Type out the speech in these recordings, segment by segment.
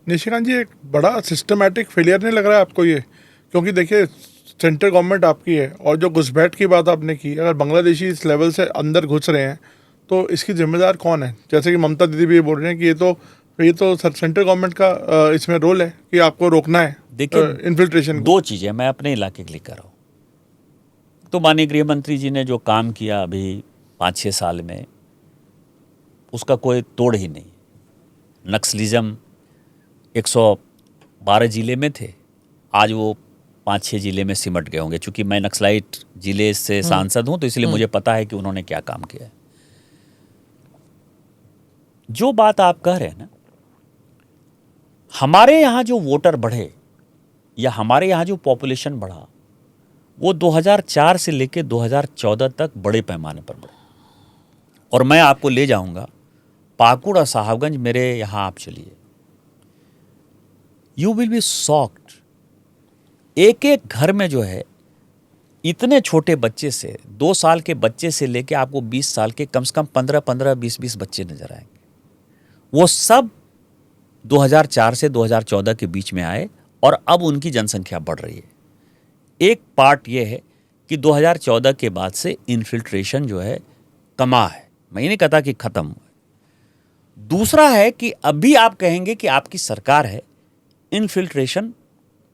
निशिकांत जी, एक बड़ा systematic failure नहीं लग रहा है आपको ये? क्योंकि देखिए, सेंट्रल गवर्नमेंट आपकी है और जो घुसपैठ की बात आपने की, अगर बांग्लादेशी इस लेवल से अंदर घुस रहे हैं तो इसकी जिम्मेदार कौन है? जैसे कि ममता दीदी भी ये बोल रहे हैं कि ये तो सेंट्रल गवर्नमेंट का इसमें रोल है कि आपको रोकना है देखिए, इन्फिल्ट्रेशन को। दो चीज़ें मैं अपने इलाके के लिए कर रहा हूँ। तो माननीय गृह मंत्री जी ने जो काम किया अभी 5-6 साल में, उसका कोई तोड़ ही नहीं। नक्सलिज्म 112 ज़िले में थे, आज वो 5-6 ज़िले में सिमट गए होंगे। चूँकि मैं नक्सलाइट ज़िले से सांसद हूँ तो इसलिए मुझे पता है कि उन्होंने क्या काम किया है। जो बात आप कह रहे हैं ना, हमारे यहाँ जो वोटर बढ़े या हमारे यहाँ जो पॉपुलेशन बढ़ा, वो 2004 से लेकर 2014 तक बड़े पैमाने पर बढ़ा। और मैं आपको ले जाऊंगा पाकुड़ और साहबगंज, मेरे यहाँ आप चलिए, यू विल बी शॉक्ड। एक एक घर में जो है, इतने छोटे बच्चे से, 2 साल के बच्चे से लेके आपको 20 साल के, कम से कम 15-15, 20-20 बच्चे नजर आएंगे। वो सब 2004 से 2014 के बीच में आए और अब उनकी जनसंख्या बढ़ रही है। एक पार्ट ये है कि 2014 के बाद से इन्फिल्ट्रेशन जो है कमा है, मैं ये नहीं कहता कि खत्म हुआ। दूसरा है कि अभी आप कहेंगे कि आपकी सरकार है, इन्फिल्ट्रेशन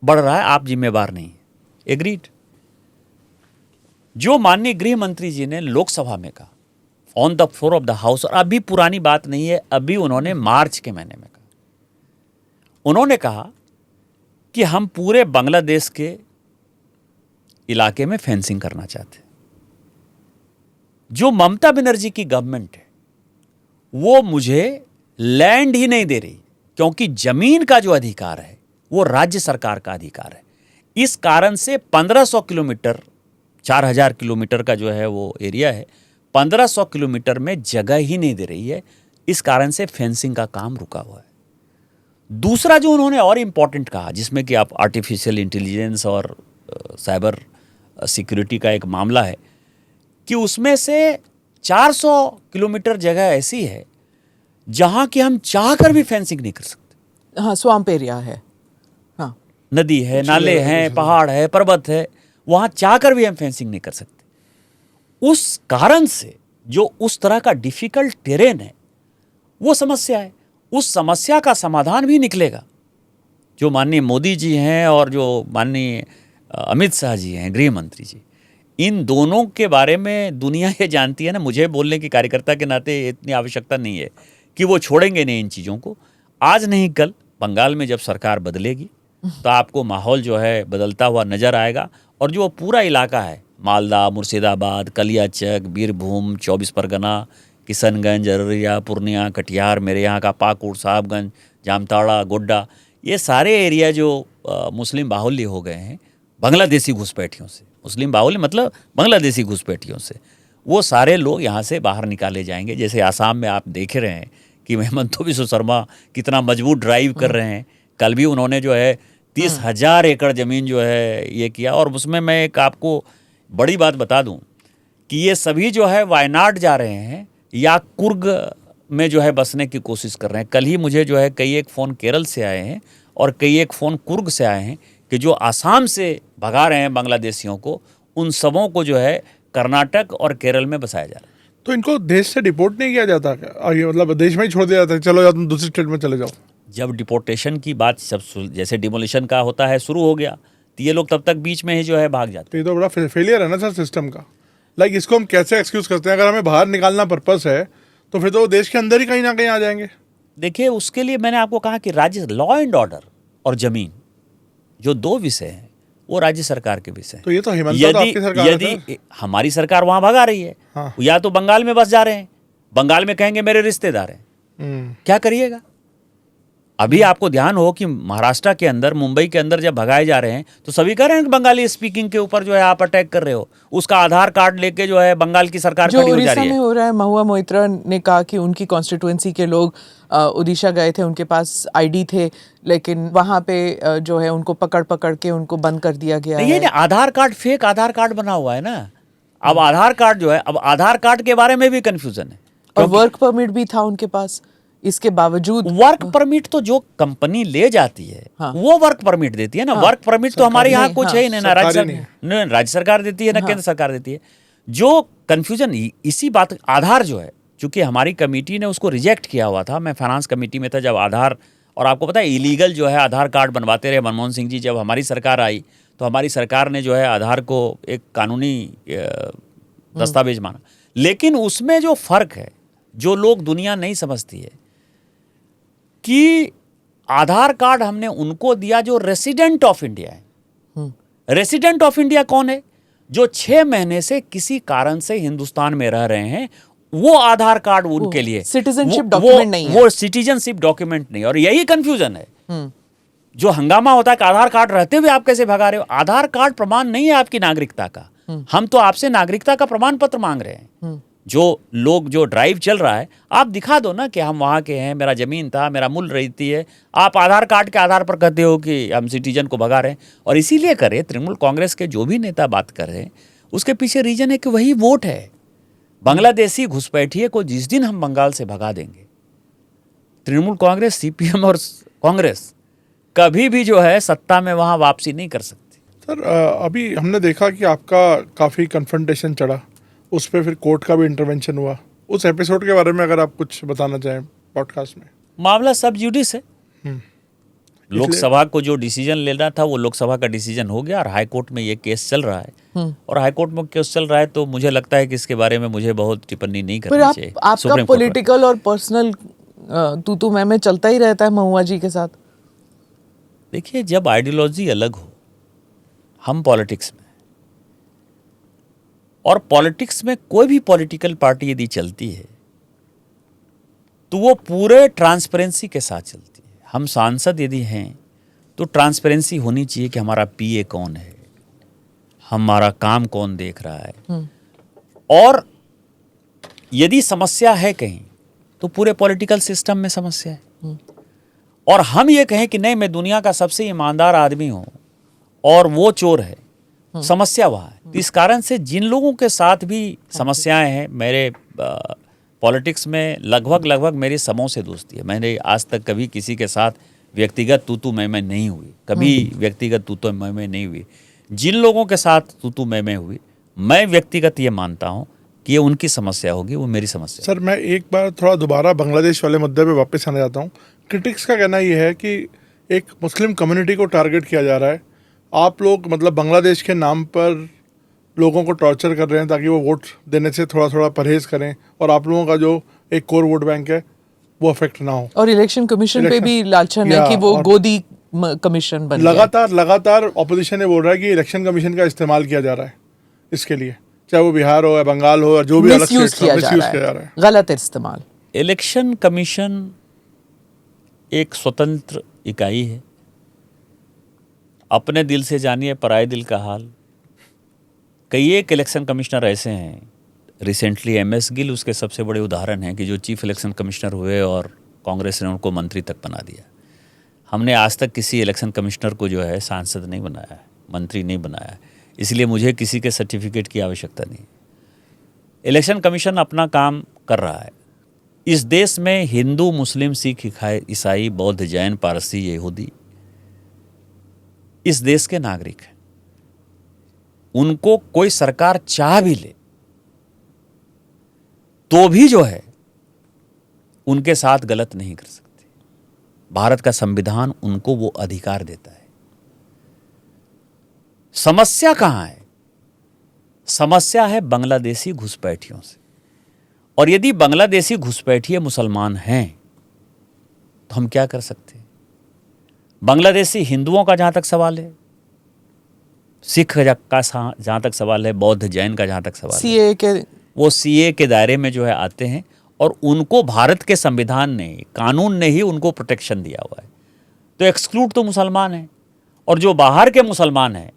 बढ़ रहा है, आप जिम्मेवार नहीं है। एग्रीड। जो माननीय गृह मंत्री जी ने लोकसभा में कहा on the floor of the house, और अभी पुरानी बात नहीं है, अभी उन्होंने मार्च के महीने में कहा, उन्होंने कहा कि हम पूरे बांग्लादेश के इलाके में फेंसिंग करना चाहते हैं। जो ममता बनर्जी की गवर्नमेंट है वो मुझे लैंड ही नहीं दे रही, क्योंकि जमीन का जो अधिकार है वो राज्य सरकार का अधिकार है। इस कारण से 1500 किलोमीटर, 4000 किलोमीटर का जो है वो एरिया है, 1500 किलोमीटर में जगह ही नहीं दे रही है। इस कारण से फेंसिंग का काम रुका हुआ है। दूसरा जो उन्होंने और इम्पॉर्टेंट कहा, जिसमें कि आप आर्टिफिशियल इंटेलिजेंस और साइबर सिक्योरिटी का एक मामला है, कि उसमें से 400 किलोमीटर जगह ऐसी है जहां कि हम चाहकर भी फेंसिंग नहीं कर सकते। हाँ, स्वैम्प एरिया है, हाँ, नदी है, नाले हैं, पहाड़ है, पर्वत है, वहां चाहकर भी हम फेंसिंग नहीं कर सकते। उस कारण से जो उस तरह का डिफिकल्ट टेरेन है, वो समस्या है। उस समस्या का समाधान भी निकलेगा। जो माननीय मोदी जी हैं और जो माननीय अमित शाह जी हैं, गृह मंत्री जी, इन दोनों के बारे में दुनिया ये जानती है ना। मुझे बोलने की कार्यकर्ता के नाते इतनी आवश्यकता नहीं है कि वो छोड़ेंगे नहीं इन चीज़ों को। आज नहीं कल बंगाल में जब सरकार बदलेगी तो आपको माहौल जो है बदलता हुआ नज़र आएगा। और जो पूरा इलाका है, मालदा, मुर्शिदाबाद, कलियाचक, बीरभूम, 24 परगना, किशनगंज, अररिया, पूर्णिया, कटिहार, मेरे यहाँ का पाकुड़, साहबगंज, जामताड़ा, गोड्डा, ये सारे एरिया जो मुस्लिम बाहुल्य हो गए हैं बांग्लादेशी घुसपैठियों से, मुस्लिम बाहुल्य मतलब बांग्लादेशी घुसपैठियों से, वो सारे लोग यहाँ से बाहर निकाले जाएंगे। जैसे आसाम में आप देख रहे हैं कि हेमंत बिस्वा शर्मा कितना मजबूत ड्राइव कर रहे हैं। कल भी उन्होंने जो है 30,000 एकड़ ज़मीन जो है ये किया। और उसमें मैं एक आपको बड़ी बात बता दूं कि ये सभी जो है वायनाड जा रहे हैं या कुर्ग में जो है बसने की कोशिश कर रहे हैं। कल ही मुझे जो है कई एक फ़ोन केरल से आए हैं और कई एक फ़ोन कुर्ग से आए हैं कि जो आसाम से भगा रहे हैं बांग्लादेशियों को, उन सबों को जो है कर्नाटक और केरल में बसाया जा रहा है। तो इनको देश से डिपोर्ट नहीं किया जाता क्या? आगे मतलब देश में ही छोड़ दिया जाता है, चलो या तुम दूसरी स्टेट में चले जाओ? जब डिपोर्टेशन की बात सब जैसे डिमोलिशन का होता है शुरू हो गया, तो ये लोग तब तक बीच में ही जो है भाग जाते हैं। तो ये तो बड़ा फेलियर है ना सर सिस्टम का। लाइक इसको हम कैसे एक्सक्यूज करते हैं? अगर हमें बाहर निकालना पर्पस है तो फिर तो वो देश के अंदर ही कहीं ना कहीं आ जाएंगे। देखिए, उसके लिए मैंने आपको कहा कि राज्य, लॉ एंड ऑर्डर और जमीन, जो 2 विषय हैं, वो राज्य सरकार के विषय हैं। तो ये तो हेमंत तो आपकी सरकार है। यदि हमारी सरकार वहां भगा रही है, हाँ। या तो बंगाल में बस जा रहे हैं, बंगाल में कहेंगे मेरे रिश्तेदार हैं, क्या करिएगा? अभी आपको ध्यान हो कि महाराष्ट्र के अंदर, मुंबई के अंदर जब भगाए जा रहे हैं तो सभी कह रहे हैं कि बंगाली स्पीकिंग के ऊपर जो है आप अटैक कर रहे हो। उसका आधार कार्ड लेके जो है बंगाल की सरकार खड़ी हो जा रही है। जो उड़ीसा में हो रहा है, महुआ मोइत्रा ने कहा कि उनकी कॉन्स्टिट्यूएंसी के लोग उड़ीसा गए थे, उनके पास आईडी थे, लेकिन वहां पे जो है उनको पकड़ के उनको बंद कर दिया गया है। आधार कार्ड फेक आधार कार्ड बना हुआ है ना। अब आधार कार्ड जो है, अब आधार कार्ड के बारे में भी कंफ्यूजन है। और वर्क परमिट भी था उनके पास, इसके बावजूद वर्क परमिट तो जो कंपनी ले जाती है हाँ। वो वर्क परमिट देती है ना। हाँ। वर्क परमिट तो हमारे यहाँ नहीं, कुछ हाँ। है ही नहीं, ना राज्य सरकारी सरकार, राज्य सरकार देती है ना केंद्र सरकार देती है। जो कंफ्यूजन इसी बात, आधार जो है, चूंकि हमारी कमेटी ने उसको रिजेक्ट किया हुआ था, मैं फाइनेंस कमेटी में था जब आधार, और आपको पता है इलीगल जो है आधार कार्ड बनवाते रहे मनमोहन सिंह जी। जब हमारी सरकार आई तो हमारी सरकार ने जो है आधार को एक कानूनी दस्तावेज माना। लेकिन उसमें जो फर्क है, जो लोग दुनिया नहीं समझती है, कि आधार कार्ड हमने उनको दिया जो रेसिडेंट ऑफ इंडिया है। रेसिडेंट ऑफ इंडिया कौन है? जो 6 महीने से किसी कारण से हिंदुस्तान में रह रहे हैं, वो आधार कार्ड उनके लिए सिटीजनशिप डॉक्यूमेंट नहीं है। वो सिटीजनशिप डॉक्यूमेंट नहीं। और यही कंफ्यूजन है जो हंगामा होता है कि आधार कार्ड रहते हुए आप कैसे भगा रहे हो। आधार कार्ड प्रमाण नहीं है आपकी नागरिकता का। हम तो आपसे नागरिकता का प्रमाण पत्र मांग रहे हैं। जो लोग, जो ड्राइव चल रहा है, आप दिखा दो ना कि हम वहाँ के हैं, मेरा जमीन था, मेरा मूल रहती है। आप आधार कार्ड के आधार पर कहते हो कि हम सिटीजन को भगा रहे हैं। और इसीलिए करे तृणमूल कांग्रेस के जो भी नेता बात कर रहे हैं, उसके पीछे रीजन है कि वही वोट है। बांग्लादेशी घुसपैठिए को जिस दिन हम बंगाल से भगा देंगे, तृणमूल कांग्रेस, सीपीएम और कांग्रेस कभी भी जो है सत्ता में वहाँ वापसी नहीं कर सकती। सर अभी हमने देखा कि आपका काफ़ी कन्फ्रंटेशन चढ़ा, उस पर फिर कोर्ट का भी इंटरवेंशन हुआ। उस एपिसोड के बारे में अगर आप कुछ बताना चाहें पॉडकास्ट में। मामला सब जुडिस है। लोकसभा को जो डिसीजन लेना था वो लोकसभा का डिसीजन हो गया और हाई कोर्ट में ये केस चल रहा है। और हाई कोर्ट में केस चल रहा है तो मुझे लगता है कि इसके बारे में मुझे बहुत टिप्पणी नहीं करनी चाहिए। आपका पॉलिटिकल और पर्सनल तू मैं चलता ही रहता है महुआ जी के साथ। देखिए, जब आइडियोलॉजी अलग हो, हम पॉलिटिक्स में, और पॉलिटिक्स में कोई भी पॉलिटिकल पार्टी यदि चलती है तो वो पूरे ट्रांसपेरेंसी के साथ चलती है। हम सांसद यदि हैं तो ट्रांसपेरेंसी होनी चाहिए कि हमारा पीए कौन है, हमारा काम कौन देख रहा है। और यदि समस्या है कहीं तो पूरे पॉलिटिकल सिस्टम में समस्या है। और हम ये कहें कि नहीं, मैं दुनिया का सबसे ईमानदार आदमी हूं और वो चोर है, समस्या वहाँ है। इस कारण से जिन लोगों के साथ भी समस्याएं हैं, मेरे पॉलिटिक्स में लगभग मेरी समों से दोस्ती है। मैंने आज तक कभी किसी के साथ व्यक्तिगत तू मैं नहीं हुई, कभी व्यक्तिगत तू मैं नहीं हुई। जिन लोगों के साथ तू मैं हुई, मैं व्यक्तिगत ये मानता हूँ कि ये उनकी समस्या होगी, वो मेरी समस्या। सर मैं एक बार थोड़ा दोबारा बांग्लादेश वाले मुद्दे पे वापस आना चाहता हूँ। क्रिटिक्स का कहना ये है कि एक मुस्लिम कम्युनिटी को टारगेट किया जा रहा है। आप लोग मतलब बांग्लादेश के नाम पर लोगों को टॉर्चर कर रहे हैं ताकि वो वोट देने से थोड़ा थोड़ा परहेज करें, और आप लोगों का जो एक कोर वोट बैंक है वो अफेक्ट ना हो। और इलेक्शन कमीशन पे भी लालचन है कि वो गोदी कमीशन बन गया। लगातार ऑपोजिशन ये बोल रहा है कि इलेक्शन कमीशन का इस्तेमाल किया जा रहा है इसके लिए, चाहे वो बिहार हो या बंगाल हो या जो भी अलग मिसयूज स्टेट किया जा रहा है, गलत इस्तेमाल। इलेक्शन कमीशन एक स्वतंत्र इकाई है। अपने दिल से जानिए पराये दिल का हाल। कई एक इलेक्शन कमिश्नर ऐसे हैं, रिसेंटली एमएस गिल उसके सबसे बड़े उदाहरण हैं, कि जो चीफ इलेक्शन कमिश्नर हुए और कांग्रेस ने उनको मंत्री तक बना दिया। हमने आज तक किसी इलेक्शन कमिश्नर को जो है सांसद नहीं बनाया है, मंत्री नहीं बनाया है, इसलिए मुझे किसी के सर्टिफिकेट की आवश्यकता नहीं। इलेक्शन कमीशन अपना काम कर रहा है। इस देश में हिंदू, मुस्लिम, सिख, ईसाई, बौद्ध, जैन, पारसी, यहूदी इस देश के नागरिक हैं। उनको कोई सरकार चाह भी ले तो भी जो है उनके साथ गलत नहीं कर सकती। भारत का संविधान उनको वो अधिकार देता है। समस्या कहां है? समस्या है बांग्लादेशी घुसपैठियों से। और यदि बांग्लादेशी घुसपैठिए मुसलमान हैं तो हम क्या कर सकते हैं? बांग्लादेशी हिंदुओं का जहां तक सवाल है, सिख का जहां तक सवाल है, बौद्ध जैन का जहां तक सवाल है, वो सीए के दायरे में जो है आते हैं और उनको भारत के संविधान ने, कानून ने ही उनको प्रोटेक्शन दिया हुआ है। तो एक्सक्लूड तो मुसलमान हैं, और जो बाहर के मुसलमान हैं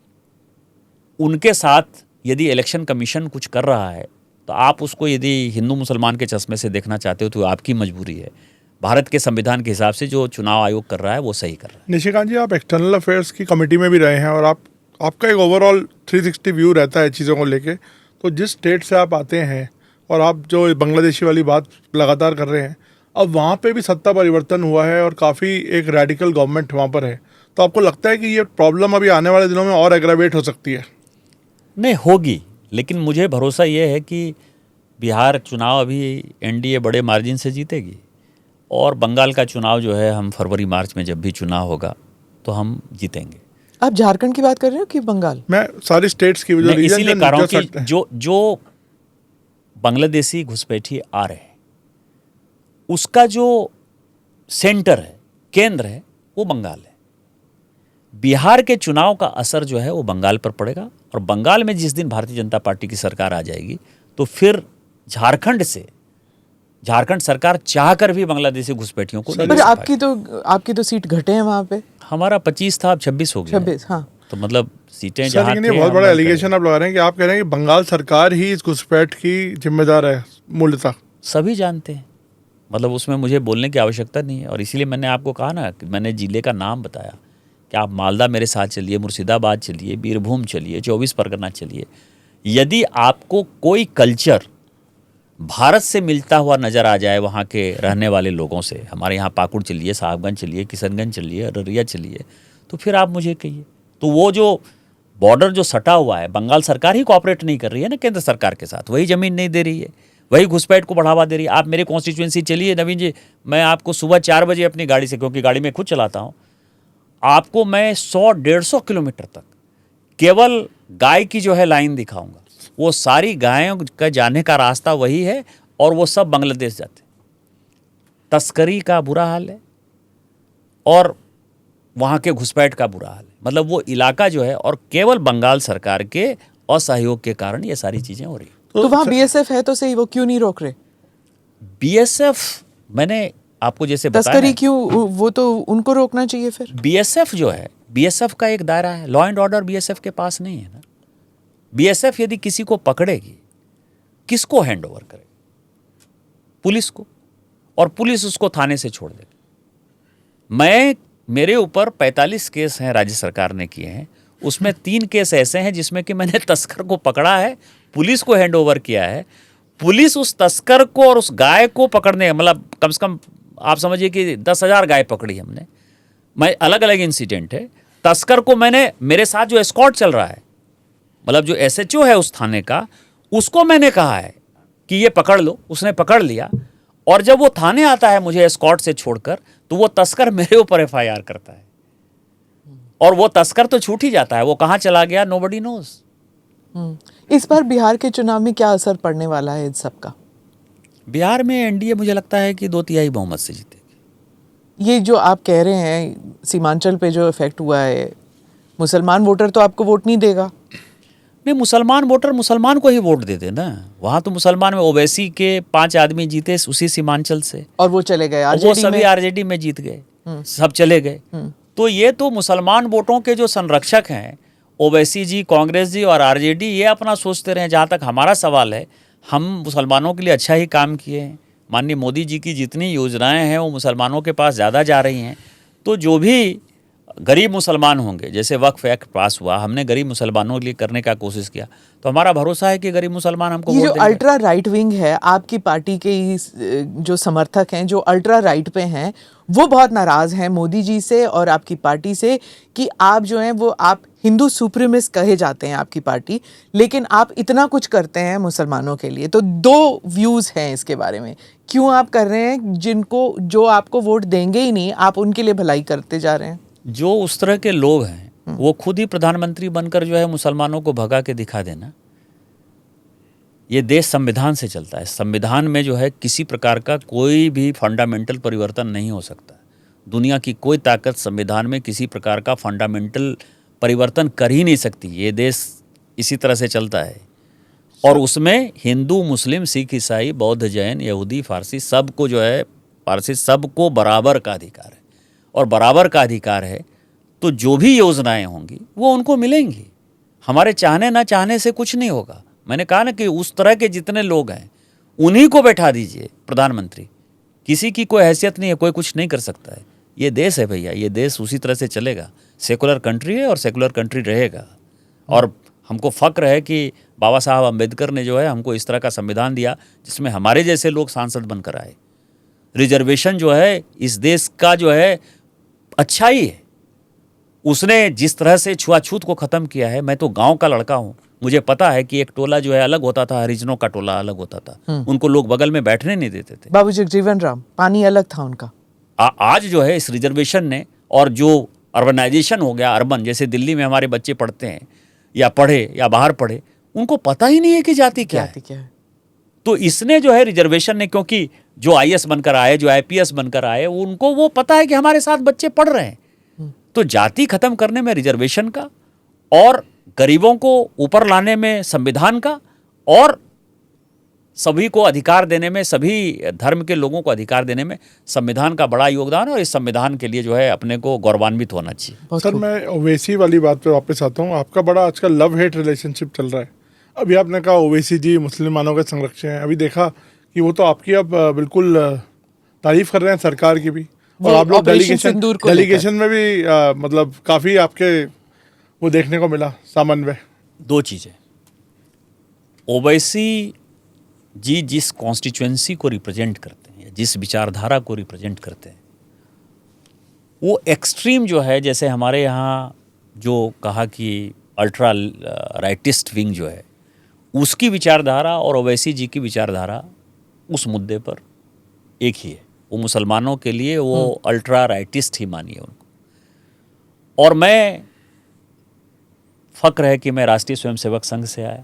उनके साथ यदि इलेक्शन कमीशन कुछ कर रहा है तो आप उसको यदि हिंदू मुसलमान के चश्मे से देखना चाहते हो तो आपकी मजबूरी है। भारत के संविधान के हिसाब से जो चुनाव आयोग कर रहा है वो सही कर रहा है। निशिकांत जी, आप एक्सटर्नल अफेयर्स की कमेटी में भी रहे हैं और आपका एक ओवरऑल 360 व्यू रहता है चीज़ों को लेके। तो जिस स्टेट से आप आते हैं और आप जो बांग्लादेशी वाली बात लगातार कर रहे हैं, अब वहाँ पे भी सत्ता परिवर्तन हुआ है और काफ़ी एक रेडिकल गवर्नमेंट वहाँ पर है, तो आपको लगता है कि ये प्रॉब्लम अभी आने वाले दिनों में और एग्रावेट हो सकती है? नहीं होगी, लेकिन मुझे भरोसा ये है कि बिहार चुनाव अभी एनडीए बड़े मार्जिन से जीतेगी, और बंगाल का चुनाव जो है हम फरवरी मार्च में जब भी चुनाव होगा तो हम जीतेंगे। आप झारखंड की बात कर रहे हो कि बंगाल? मैं सारी स्टेट्स की मैं इसीलिए कह रहा हूँ कि जो बांग्लादेशी घुसपैठी आ रहे हैं उसका जो सेंटर है, केंद्र है, वो बंगाल है। बिहार के चुनाव का असर जो है वो बंगाल पर पड़ेगा, और बंगाल में जिस दिन भारतीय जनता पार्टी की सरकार आ जाएगी तो फिर झारखंड सरकार चाहकर भी बांग्लादेशी घुसपैठियों को नहीं पर ले सकती। आपकी तो सीट घटे हैं वहाँ पे। हमारा 25 था, अब 26 हो गया। 26, हाँ। तो मतलब सीटें सर, जहाँ लेकिन ये थे बहुत हम बड़ा वहीं एलिगेशन आप लगा रहे हैं कि आप कह रहे हैं कि बंगाल सरकार ही इस घुसपैठ की जिम्मेदार है मूलतः। सभी जानते हैं, मतलब उसमें मुझे बोलने की आवश्यकता नहीं है। और इसीलिए मैंने आपको कहा ना कि मैंने जिले का नाम बताया कि आप मालदा मेरे साथ चलिए, मुर्शिदाबाद चलिए, बीरभूम चलिए, 24 परगना चलिए। यदि आपको कोई कल्चर भारत से मिलता हुआ नज़र आ जाए वहाँ के रहने वाले लोगों से, हमारे यहाँ पाकुड़ चलिए, साहबगंज चलिए, किशनगंज चलिए, अररिया चलिए, तो फिर आप मुझे कहिए। तो वो जो बॉर्डर जो सटा हुआ है, बंगाल सरकार ही कोऑपरेट नहीं कर रही है ना केंद्र सरकार के साथ, वही ज़मीन नहीं दे रही है, वही घुसपैठ को बढ़ावा दे रही है। आप मेरे कॉन्स्टिट्यूएंसी चलिए नवीन जी, मैं आपको सुबह 4 बजे अपनी गाड़ी से, क्योंकि गाड़ी में खुद चलाता हूँ, आपको मैं 100-150 किलोमीटर तक केवल गाय की जो है लाइन दिखाऊंगा। वो सारी गायों का जाने का रास्ता वही है, और वो सब बांग्लादेश जाते। तस्करी का बुरा हाल है और वहाँ के घुसपैठ का बुरा हाल है। मतलब वो इलाका जो है, और केवल बंगाल सरकार के असहयोग के कारण ये सारी चीज़ें हो रही। तो वहाँ बीएसएफ है तो सही, वो क्यों नहीं रोक रहे? बीएसएफ, मैंने आपको जैसे बताया, तस्करी क्यों, वो तो उनको रोकना चाहिए फिर। बीएसएफ जो है, बीएसएफ का एक दायरा है, लॉ एंड ऑर्डर बीएसएफ के पास नहीं है ना। बीएसएफ यदि किसी को पकड़ेगी, किसको हैंड ओवर करेगी? पुलिस को, और पुलिस उसको थाने से छोड़ देगी। मेरे ऊपर 45 केस हैं राज्य सरकार ने किए हैं, उसमें 3 केस ऐसे हैं जिसमें कि मैंने तस्कर को पकड़ा है, पुलिस को हैंड ओवर किया है। पुलिस उस तस्कर को और उस गाय को पकड़ने, मतलब कम से कम आप समझिए कि 10,000 गाय पकड़ी हमने। मैं अलग अलग इंसिडेंट है। तस्कर को मैंने, मेरे साथ जो एस्कॉर्ट चल रहा है, मतलब जो एसएचओ है उस थाने का, उसको मैंने कहा है कि ये पकड़ लो, उसने पकड़ लिया। और जब वो थाने आता है मुझे एस्कॉर्ट से छोड़कर, तो वो तस्कर मेरे ऊपर एफआईआर करता है, और वो तस्कर तो छूट ही जाता है, वो कहाँ चला गया नोबडी नोज। इस बार बिहार के चुनाव में क्या असर पड़ने वाला है इन सब का? बिहार में एनडीए मुझे लगता है कि 2/3 बहुमत से जीतेगी। ये जो आप कह रहे हैं सीमांचल पे जो इफेक्ट हुआ है, मुसलमान वोटर तो आपको वोट नहीं देगा। नहीं, मुसलमान वोटर मुसलमान को ही वोट देते ना। वहाँ तो मुसलमान में ओवैसी के 5 आदमी जीते उसी सीमांचल से, और वो चले गए वो आरजेडी सभी में। आरजेडी में जीत गए, सब चले गए। तो ये तो मुसलमान वोटों के जो संरक्षक हैं, ओवैसी जी, कांग्रेस जी और आरजेडी, ये अपना सोचते रहे। जहाँ तक हमारा सवाल है, हम मुसलमानों के लिए अच्छा ही काम किए हैं। माननीय मोदी जी की जितनी योजनाएं हैं वो मुसलमानों के पास ज़्यादा जा रही हैं। तो जो भी गरीब मुसलमान होंगे, जैसे वक्फ एक्ट पास हुआ, हमने गरीब मुसलमानों के लिए करने का कोशिश किया, तो हमारा भरोसा है कि गरीब मुसलमान हमको ये वोट जो देंगे। अल्ट्रा राइट विंग है, आपकी पार्टी के जो समर्थक हैं जो अल्ट्रा राइट पे हैं, वो बहुत नाराज हैं मोदी जी से और आपकी पार्टी से कि आप जो हैं वो, आप हिंदू सुप्रीमिस्ट कहे जाते हैं आपकी पार्टी, लेकिन आप इतना कुछ करते हैं मुसलमानों के लिए। तो 2 व्यूज हैं इसके बारे में, क्यों आप कर रहे हैं? जो आपको वोट देंगे ही नहीं, आप उनके लिए भलाई करते जा रहे हैं। जो उस तरह के लोग हैं वो खुद ही प्रधानमंत्री बनकर जो है मुसलमानों को भगा के दिखा देना। ये देश संविधान से चलता है। संविधान में जो है किसी प्रकार का कोई भी फंडामेंटल परिवर्तन नहीं हो सकता। दुनिया की कोई ताकत संविधान में किसी प्रकार का फंडामेंटल परिवर्तन कर ही नहीं सकती। ये देश इसी तरह से चलता है, और उसमें हिंदू, मुस्लिम, सिख, ईसाई, बौद्ध, जैन, यहूदी, फारसी, सबको जो है, पारसी, सबको बराबर का अधिकार है। और बराबर का अधिकार है तो जो भी योजनाएं होंगी वो उनको मिलेंगी। हमारे चाहने ना चाहने से कुछ नहीं होगा। मैंने कहा ना कि उस तरह के जितने लोग हैं उन्हीं को बैठा दीजिए प्रधानमंत्री। किसी की कोई हैसियत नहीं है, कोई कुछ नहीं कर सकता है। ये देश है भैया, ये देश उसी तरह से चलेगा। सेकुलर कंट्री है और सेकुलर कंट्री रहेगा। और हमको फ़क्र है कि बाबा साहब अम्बेडकर ने जो है हमको इस तरह का संविधान दिया जिसमें हमारे जैसे लोग सांसद बनकर आए। रिजर्वेशन जो है इस देश का जो है अच्छाई है। उसने जिस तरह से छुआछूत को ख़त्म किया है, मैं तो गांव का लड़का हूँ, मुझे पता है कि एक टोला जो है अलग होता था, हरिजनों का टोला अलग होता था, उनको लोग बगल में बैठने नहीं देते थे। बाबू जगजीवन राम, पानी अलग था उनका। आज जो है इस रिजर्वेशन ने, और जो अर्बनाइजेशन हो गया, अर्बन, जैसे दिल्ली में हमारे बच्चे पढ़ते हैं या पढ़े या बाहर पढ़े, उनको पता ही नहीं है कि जाति क्या है। तो इसने जो है रिजर्वेशन ने, क्योंकि जो आईएएस बनकर आए, जो आईपीएस बनकर आए, उनको वो पता है कि हमारे साथ बच्चे पढ़ रहे हैं। तो जाति खत्म करने में रिजर्वेशन का, और गरीबों को ऊपर लाने में संविधान का, और सभी को अधिकार देने में, सभी धर्म के लोगों को अधिकार देने में संविधान का बड़ा योगदान है। और इस संविधान के लिए जो है अपने को गौरवान्वित होना चाहिए। सर, मैं ओवैसी वाली बात पे वापस आता हूँ। आपका बड़ा आजकल लव हेट रिलेशनशिप चल रहा है। अभी आपने कहा ओवैसी जी मुसलमानों के संरक्षक हैं, अभी देखा कि वो तो आपकी अब बिल्कुल तारीफ कर रहे हैं सरकार की भी, और आप लोग डेलीगेशन में भी मतलब काफ़ी आपके वो देखने को मिला समन्वय। दो चीज़ें, ओवैसी जी जिस कॉन्स्टिट्यूएंसी को रिप्रेजेंट करते हैं, जिस विचारधारा को रिप्रेजेंट करते हैं, वो एक्सट्रीम जो है, जैसे हमारे यहाँ जो कहा कि अल्ट्रा राइटिस्ट विंग जो है, उसकी विचारधारा और ओवैसी जी की विचारधारा उस मुद्दे पर एक ही है। वो मुसलमानों के लिए वो अल्ट्रा राइटिस्ट ही मानिए उनको। और मैं फ़ख्र है कि मैं राष्ट्रीय स्वयंसेवक संघ से आया,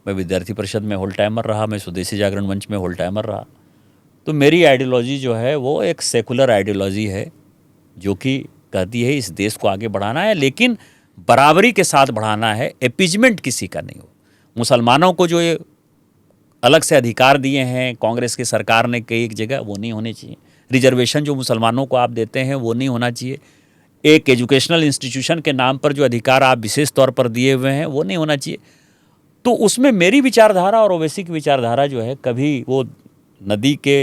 मैं विद्यार्थी परिषद में होल टाइमर रहा, मैं स्वदेशी जागरण मंच में होल टाइमर रहा। तो मेरी आइडियोलॉजी जो है वो एक सेकुलर आइडियोलॉजी है, जो कि कहती है इस देश को आगे बढ़ाना है, लेकिन बराबरी के साथ बढ़ाना है, एपिजमेंट किसी का नहीं हो। मुसलमानों को जो ये अलग से अधिकार दिए हैं कांग्रेस की सरकार ने कई एक जगह, वो नहीं होने चाहिए। रिजर्वेशन जो मुसलमानों को आप देते हैं वो नहीं होना चाहिए। एक एजुकेशनल इंस्टीट्यूशन के नाम पर जो अधिकार आप विशेष तौर पर दिए हुए हैं वो नहीं होना चाहिए। तो उसमें मेरी विचारधारा और ओवैसी की विचारधारा जो है, कभी वो नदी के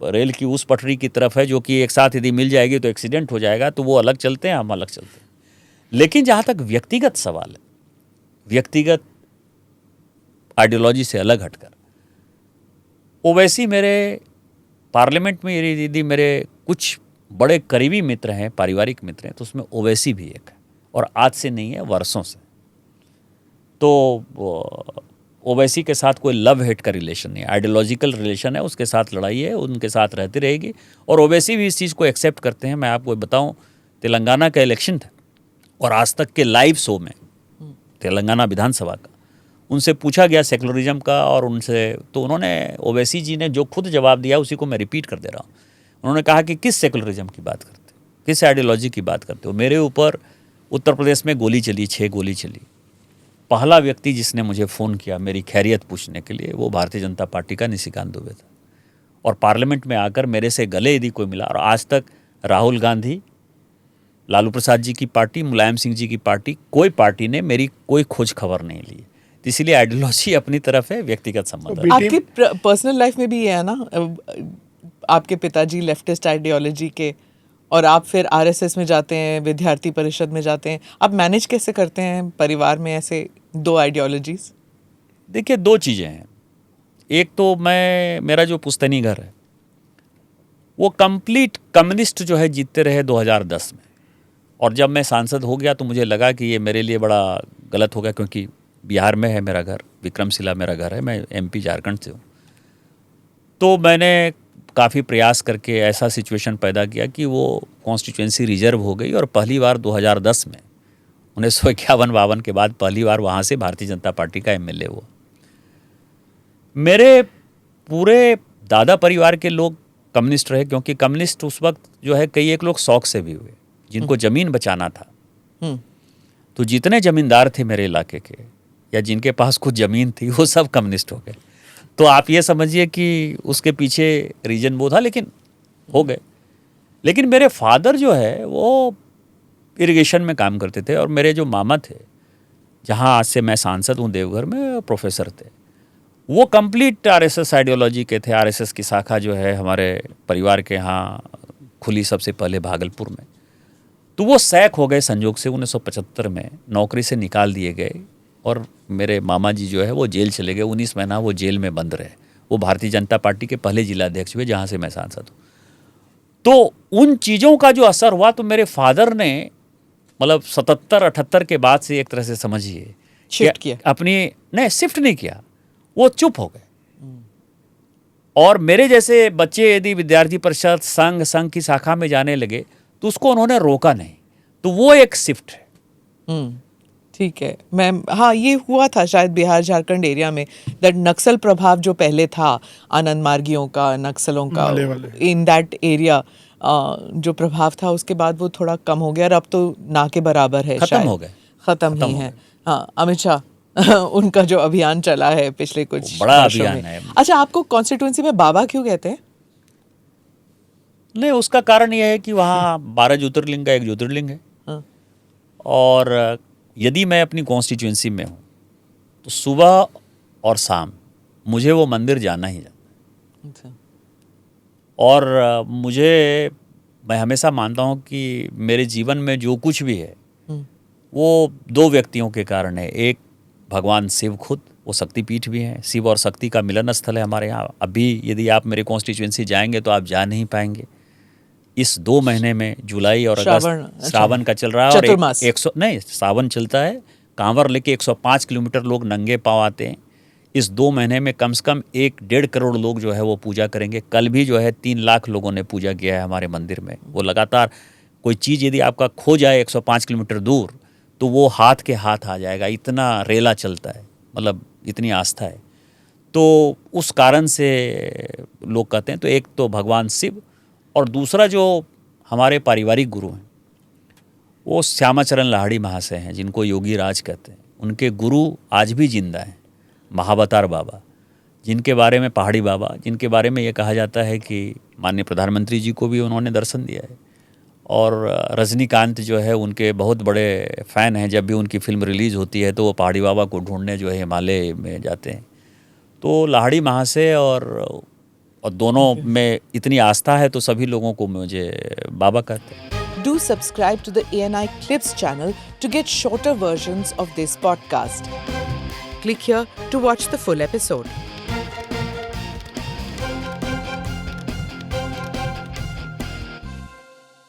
रेल की उस पटरी की तरफ है, जो कि एक साथ यदि मिल जाएगी तो एक्सीडेंट हो जाएगा, तो वो अलग चलते हैं, हम अलग चलते हैं। लेकिन जहाँ तक व्यक्तिगत सवाल है, व्यक्तिगत आइडियोलॉजी से अलग हटकर, ओवैसी मेरे पार्लियामेंट में यदि मेरे कुछ बड़े करीबी मित्र हैं, पारिवारिक मित्र हैं, तो उसमें ओवैसी भी एक है, और आज से नहीं है, वर्षों से। तो ओवैसी के साथ कोई लव हेट का रिलेशन नहीं है, आइडियोलॉजिकल रिलेशन है, उसके साथ लड़ाई है, उनके साथ रहती रहेगी। और ओवैसी भी इस चीज़ को एक्सेप्ट करते हैं। मैं आपको बताऊं, तेलंगाना का इलेक्शन था, और आज तक के लाइव शो में तेलंगाना विधानसभा का उनसे पूछा गया सेकुलरिज्म का, और उनसे तो उन्होंने, ओवैसी जी ने जो खुद जवाब दिया उसी को मैं रिपीट कर दे रहा हूँ। उन्होंने कहा कि किस सेकुलरिज्म की बात करते हो, किस आइडियोलॉजी की बात करते हो। मेरे ऊपर उत्तर प्रदेश में गोली चली, 6 गोली चली। पहला व्यक्ति जिसने मुझे फ़ोन किया मेरी खैरियत पूछने के लिए, वो भारतीय जनता पार्टी का निशिकांत दुबे था। और पार्लियामेंट में आकर मेरे से गले यदि कोई मिला, और आज तक राहुल गांधी, लालू प्रसाद जी की पार्टी, मुलायम सिंह जी की पार्टी, कोई पार्टी ने मेरी कोई खोज खबर नहीं ली। तो इसलिए आइडियोलॉजी अपनी तरफ है, व्यक्तिगत संबंध। आपकी पर्सनल लाइफ में भी ये है ना, आपके पिताजी लेफ्टिस्ट आइडियोलॉजी के, और आप फिर आरएसएस में जाते हैं, विद्यार्थी परिषद में जाते हैं। आप मैनेज कैसे करते हैं परिवार में ऐसे दो आइडियोलॉजीज? देखिए, दो चीज़ें हैं। एक तो मेरा जो पुश्तैनी घर है वो कंप्लीट कम्युनिस्ट जो है जीतते रहे 2010 में, और जब मैं सांसद हो गया तो मुझे लगा कि ये मेरे लिए बड़ा गलत हो गया, क्योंकि बिहार में है मेरा घर, विक्रमशिला मेरा घर है, मैं एमपी झारखंड से हूँ। तो मैंने काफ़ी प्रयास करके ऐसा सिचुएशन पैदा किया कि वो कॉन्स्टिट्यूएंसी रिजर्व हो गई, और पहली बार 2010 में 1951-52 के बाद पहली बार वहाँ से भारतीय जनता पार्टी का एमएलए हुआ। मेरे पूरे दादा परिवार के लोग कम्युनिस्ट रहे, क्योंकि कम्युनिस्ट उस वक्त जो है कई एक लोग शौक से भी हुए, जिनको ज़मीन बचाना था। तो जितने ज़मींदार थे मेरे इलाके के, या जिनके पास कुछ ज़मीन थी, वो सब कम्युनिस्ट हो गए। तो आप ये समझिए कि उसके पीछे रीजन वो था, लेकिन हो गए। लेकिन मेरे फादर जो है वो इरिगेशन में काम करते थे, और मेरे जो मामा थे, जहाँ आज से मैं सांसद हूँ देवघर में, प्रोफेसर थे। वो कंप्लीट आरएसएस आइडियोलॉजी के थे। आरएसएस की शाखा जो है हमारे परिवार के यहाँ खुली सबसे पहले भागलपुर में। तो वो सैक हो गए संजोग से, 1975 में नौकरी से निकाल दिए गए, और मेरे मामा जी जो है वो जेल चले गए। 19 महीना वो जेल में बंद रहे। वो भारतीय जनता पार्टी के पहले जिला अध्यक्ष हुए जहाँ से मैं सांसद हूँ। तो उन चीज़ों का जो असर हुआ, तो मेरे फादर ने मतलब 77-78 के बाद से एक तरह से समझिए शिफ्ट किया। अपनी, नहीं शिफ्ट नहीं किया, वो चुप हो गए। और मेरे जैसे बच्चे यदि विद्यार्थी परिषद संघ की शाखा में जाने लगे तो उसको उन्होंने रोका नहीं। तो वो एक शिफ्ट है। ठीक है मैम। हाँ, ये हुआ था शायद बिहार झारखंड एरिया में, दैट नक्सल प्रभाव जो पहले था आनंद मार्गियों का, नक्सलों का, इन दैट एरिया जो प्रभाव था, उसके बाद वो थोड़ा कम हो गया और अब तो ना के बराबर है, खत्म हो गए, खत्म ही है। हाँ, अमित शाह उनका जो अभियान चला है पिछले कुछ बड़ा वर्षों अभियान में। है। अच्छा, आपको कॉन्स्टिट्यूंसी में बाबा क्यों कहते हैं? नहीं, उसका कारण यह है कि वहाँ 12 ज्योतिर्लिंग का एक ज्योतिर्लिंग है। हाँ। और यदि मैं अपनी कॉन्स्टिट्यूंसी में हूँ तो सुबह और शाम मुझे वो मंदिर जाना ही जाना। अच्छा। और मैं हमेशा मानता हूँ कि मेरे जीवन में जो कुछ भी है वो दो व्यक्तियों के कारण है। एक भगवान शिव खुद, वो शक्तिपीठ भी हैं, शिव और शक्ति का मिलन स्थल है हमारे यहाँ। अभी यदि आप मेरे कॉन्स्टिट्यूंसी जाएंगे तो आप जा नहीं पाएंगे। इस 2 महीने में जुलाई और अगस्त श्रावण का चल रहा है, और सावन चलता है। कांवर लेके 105 किलोमीटर लोग नंगे पांव आते हैं। इस 2 महीने में कम से कम 1-1.5 करोड़ लोग जो है वो पूजा करेंगे। कल भी जो है 3 लाख लोगों ने पूजा किया है हमारे मंदिर में। वो लगातार कोई चीज़ यदि आपका खो जाए 105 किलोमीटर दूर तो वो हाथ के हाथ आ जाएगा, इतना रेला चलता है, मतलब इतनी आस्था है। तो उस कारण से लोग कहते हैं। तो एक तो भगवान शिव, और दूसरा जो हमारे पारिवारिक गुरु हैं वो श्यामाचरण लाहिड़ी महाशय हैं, जिनको योगी राज कहते हैं। उनके गुरु आज भी जिंदा हैं, महावतार बाबा, जिनके बारे में पहाड़ी बाबा, जिनके बारे में ये कहा जाता है कि माननीय प्रधानमंत्री जी को भी उन्होंने दर्शन दिया है। और रजनीकांत जो है उनके बहुत बड़े फ़ैन हैं। जब भी उनकी फिल्म रिलीज़ होती है तो वो पहाड़ी बाबा को ढूंढने जो है हिमालय में जाते हैं। तो लाहिड़ी महाशय और दोनों में इतनी आस्था है तो सभी लोगों को मुझे बाबा कहते हैं। Do subscribe to the ANI Clips channel to get shorter versions of this podcast. Click here to watch the full episode.